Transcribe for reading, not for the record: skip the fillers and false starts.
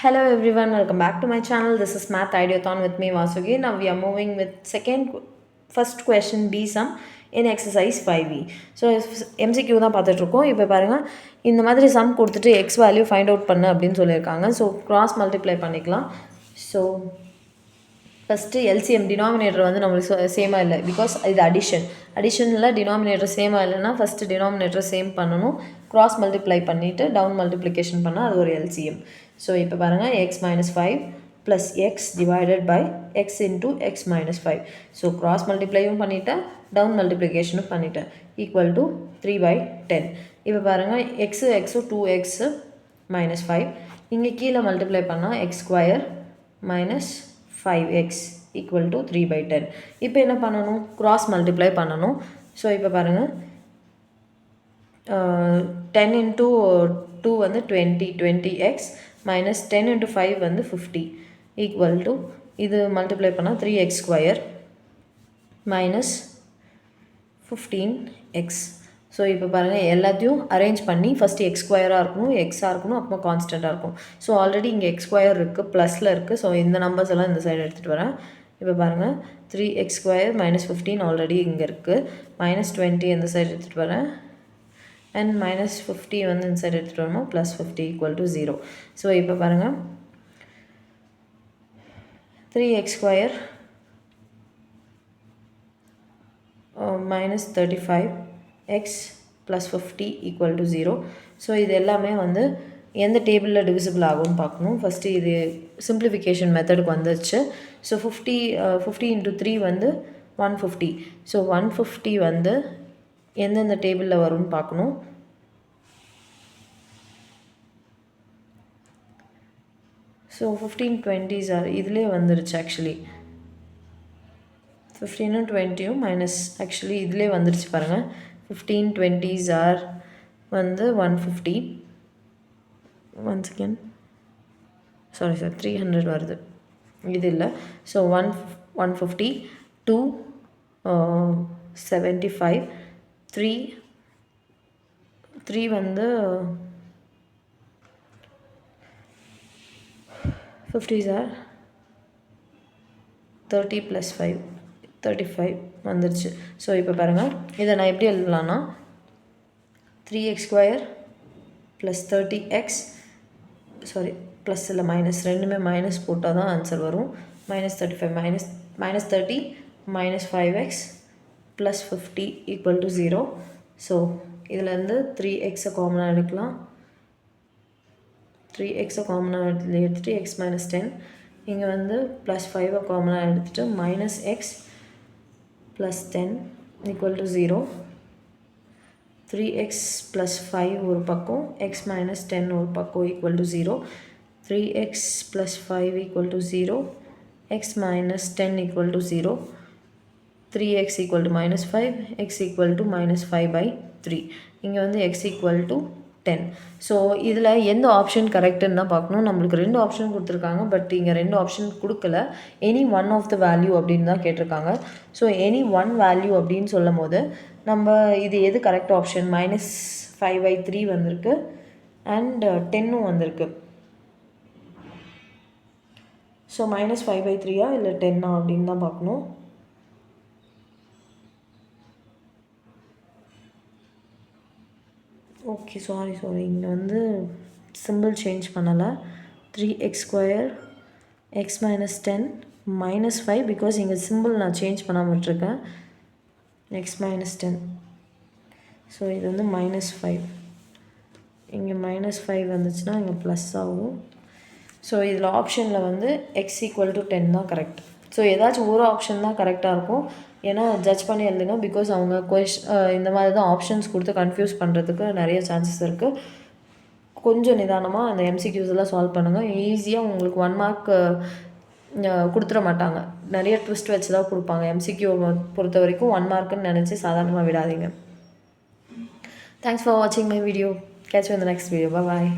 Hello everyone, welcome back to my channel. This is Math Ideathon with me Vasugi. Now we are moving with first question B sum in exercise 5e. So MCQ தான் பார்த்துட்டு இருக்கோம். இப்போ பாருங்க இந்த மாதிரி some கொடுத்துட்டு x value find out பண்ணு அப்படின்னு சொல்லியிருக்காங்க. ஸோ கிராஸ் மல்டிப்ளை பண்ணிக்கலாம். ஸோ ஃபஸ்ட்டு எல்சிஎம் டினாமினேட்டர் வந்து நம்மளுக்கு சேமாக இல்லை, பிகாஸ் இது அடிஷனில் டினாமினேட்டர் சேமாக இல்லைன்னா ஃபஸ்ட்டு டினாமினேட்டர் சேம் பண்ணணும். கிராஸ் மல்டிப்ளை பண்ணிவிட்டு டவுன் மல்டிப்ளிகேஷன் பண்ணால் அது ஒரு எல்சிஎம். ஸோ இப்போ பாருங்கள் X minus 5 plus X divided by X into X minus 5. So cross மல்டிப்ளையும் பண்ணிவிட்டேன், டவுன் மல்டிப்ளிகேஷனும் பண்ணிவிட்டேன். Equal to 3/10. இப்போ பாருங்கள் எக்ஸு 2x மைனஸ் 5. இங்கே கீழே மல்டிப்ளை பண்ணால் X square minus 5x equal to 3/10. இப்போ என்ன பண்ணணும்? கிராஸ் மல்டிப்ளை பண்ணணும். ஸோ இப்போ பாருங்கள் 10 இன்ட்டு 2 வந்து 20x மைனஸ் 10 இன்ட்டு 5 வந்து 50 ஈக்குவல் டு இது மல்டிப்ளை பண்ணால் 3x square minus 15x. So இப்போ பாருங்கள் எல்லாத்தையும் அரேஞ்ச் பண்ணி ஃபஸ்ட்டு எக்ஸ் ஸ்கொயராக இருக்கணும், எக்ஸாக இருக்கணும், அப்புறம் கான்ஸ்டண்ட்டாக இருக்கும். ஸோ ஆல்ரெடி இங்கே எக்ஸ் ஸ்கொயர் இருக்குது, ப்ளஸில் இருக்குது. ஸோ இந்த நம்பர்ஸ் எல்லாம் இந்த சைடு எடுத்துகிட்டு வரேன். இப்போ பாருங்கள் 3x ஸ்கொயர் மைனஸ் 15 ஆல்ரெடி இங்கே இருக்குது, மைனஸ் 20 இந்த சைடு எடுத்துகிட்டு வரேன், அண்ட் மைனஸ் 50 வந்து இந்த சைடு எடுத்துகிட்டு வரணும், ப்ளஸ் 50 ஈக்குவல் டு 0. ஸோ இப்போ பாருங்கள் 3x square minus 35x plus 50 equal to 0. So இது எல்லாமே வந்து எந்த டேபிளில் டிவிசிபிள் ஆகும்னு பார்க்கணும். ஃபஸ்ட்டு இது சிம்பிளிஃபிகேஷன் மெத்தடுக்கு வந்துச்சு. ஸோ 50 இன்ட்டு 3 வந்து 150. ஸோ 150 வந்து எந்தெந்த டேபிளில் வரும்னு பார்க்கணும். ஸோ 15 20s இதிலே வந்துருச்சு. ஆக்சுவலி 15 20 மைனஸ் ஆக்சுவலி இதிலே வந்துருச்சு பாருங்கள். 15 20s வந்து 150. ஒன்ஸ் அகேன் சாரி 300 வருது, இது இல்லை. ஸோ 150 2 75 3 வந்து 50s 30 ப்ளஸ் 5 35 வந்துருச்சு. ஸோ இப்போ பாருங்கள் இதை நான் எப்படி எழுதலான்னா 3x square plus 30x sorry plus இல்லை மைனஸ், ரெண்டுமே மைனஸ் போட்டால் தான் ஆன்சர் வரும். Minus 35 minus 30 minus 5x plus 50 equal to 0. So இதுலேருந்து 3xை காமனாக எடுக்கலாம். 3xை காமனாக எடுத்துகிட்டு எக்ஸ் மைனஸ் 10, இங்கே வந்து ப்ளஸ் 5ஐ காமனாக எடுத்துகிட்டு minus X plus 10 equal to 0. 3x plus 5 ஒரு பக்கம், எக்ஸ் மைனஸ் 10 ஒரு பக்கம் equal to 0. 3x plus 5 equal to 0, X minus 10 equal to 0. 3x equal to minus 5, X equal to minus 5/3. இங்கே வந்து எக்ஸ் ஈக்குவல் டு 10. ஸோ இதில் எந்த option கரெக்டுன்னு தான் பார்க்கணும். நம்மளுக்கு 2 ஆப்ஷன் கொடுத்துருக்காங்க, பட் இங்கே 2 ஆப்ஷன் கொடுக்கல. Any one of the value அப்படின்னு தான் கேட்டிருக்காங்க. ஸோ எனி ஒன் வேல்யூ அப்படின்னு சொல்லும் போது நம்ம இது எது கரெக்ட் ஆப்ஷன்? மைனஸ் 5/3 வந்திருக்கு அண்ட் 10ம் வந்திருக்கு. ஸோ மைனஸ் 5/3 இல்லை 10 அப்படின்னு தான் பார்க்கணும். ஓகே சாரி இங்கே வந்து சிம்பிள் சேஞ்ச் பண்ணலை. 3x square X minus 10 minus 5, because இங்கே சிம்பிள் நான் சேஞ்ச் பண்ணாமல் விட்டுருக்கேன். எக்ஸ் மைனஸ் 10, ஸோ இது வந்து மைனஸ் 5. இங்கே மைனஸ் 5 வந்துச்சுன்னா இங்கே ப்ளஸ் ஆகும். ஸோ இதில் ஆப்ஷனில் வந்து எக்ஸ் ஈக்குவல் டு 10 தான் கரெக்ட். ஸோ ஏதாச்சும் ஒரு ஆப்ஷன் தான் கரெக்டாக இருக்கும். ஏன்னா ஜட்ஜ் பண்ணி எழுதுங்க, பிகாஸ் அவங்க இந்த மாதிரி தான் ஆப்ஷன்ஸ் கொடுத்து கன்ஃபியூஸ் பண்ணுறதுக்கு நிறைய சான்சஸ் இருக்குது. கொஞ்சம் நிதானமாக அந்த எம்சிக்யூஸ் எல்லாம் சால்வ் பண்ணுங்கள். ஈஸியாக உங்களுக்கு 1 மார்க் கொடுத்துட மாட்டாங்க, நிறைய ட்விஸ்ட் வச்சு தான் கொடுப்பாங்க. எம்சிக்யூ பொறுத்த வரைக்கும் 1 மார்க்குன்னு நினச்சி சாதாரணமாக விடாதீங்க. தேங்க்ஸ் ஃபார் வாட்சிங் my video. Catch you in the next video. Bye.